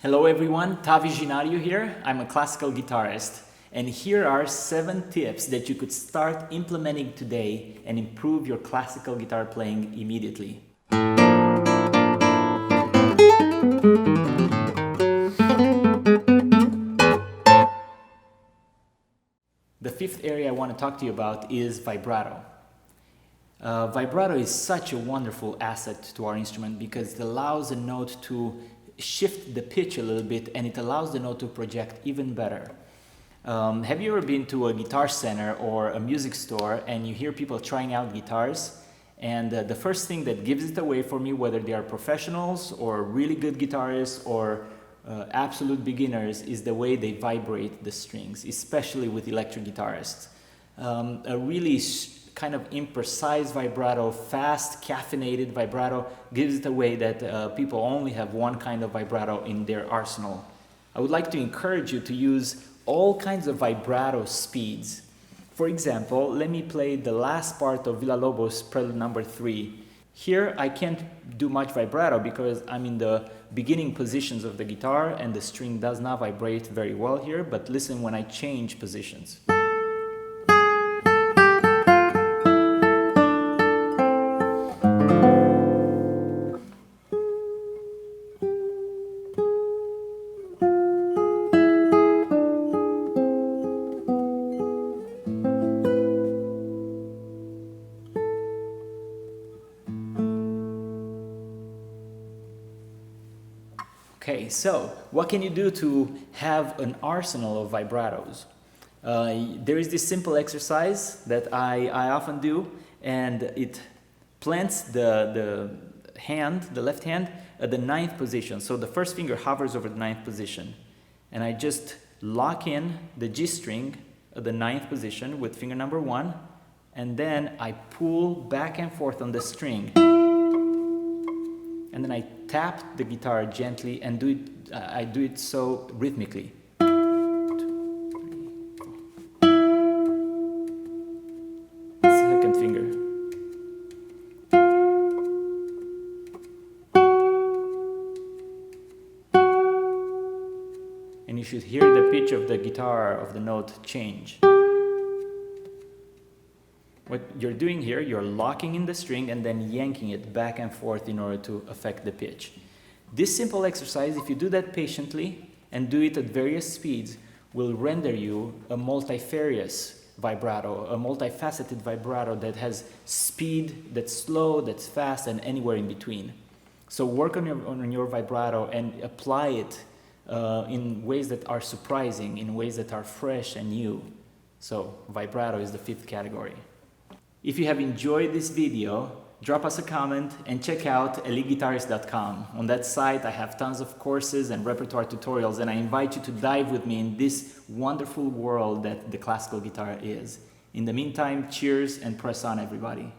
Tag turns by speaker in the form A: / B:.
A: Hello everyone, Tavi Ginario here. I'm a classical guitarist, and here are 7 tips that you could start implementing today and improve your classical guitar playing immediately. The 5th area I want to talk to you about is vibrato. Vibrato is such a wonderful asset to our instrument because it allows a note to shift the pitch a little bit, and it allows the note to project even better. Have you ever been to a guitar center or a music store and you hear people trying out guitars, and the first thing that gives it away for me, whether they are professionals or really good guitarists or absolute beginners, is the way they vibrate the strings, especially with electric guitarists. A really kind of imprecise vibrato, fast, caffeinated vibrato, gives it away that people only have one kind of vibrato in their arsenal. I would like to encourage you to use all kinds of vibrato speeds. For example, let me play the last part of Villa-Lobos Prelude number 3. Here I can't do much vibrato because I'm in the beginning positions of the guitar and the string does not vibrate very well here, but listen when I change positions. Okay, so what can you do to have an arsenal of vibratos? There is this simple exercise that I often do, and it plants the left hand, at the 9th position. So the first finger hovers over the 9th position, and I just lock in the G string at the 9th position with finger number 1, and then I pull back and forth on the string. And then I tap the guitar gently and I do it so rhythmically. 2, 3, 4. Second finger. And you should hear the pitch of the guitar, of the note, change. What you're doing here, you're locking in the string and then yanking it back and forth in order to affect the pitch. This simple exercise, if you do that patiently and do it at various speeds, will render you a multifarious vibrato, a multifaceted vibrato that has speed, that's slow, that's fast, and anywhere in between. So work on your vibrato and apply it in ways that are surprising, in ways that are fresh and new. So vibrato is the 5th category. If you have enjoyed this video, drop us a comment and check out eliteguitarist.com. On that site I have tons of courses and repertoire tutorials, and I invite you to dive with me in this wonderful world that the classical guitar is. In the meantime, cheers and press on everybody.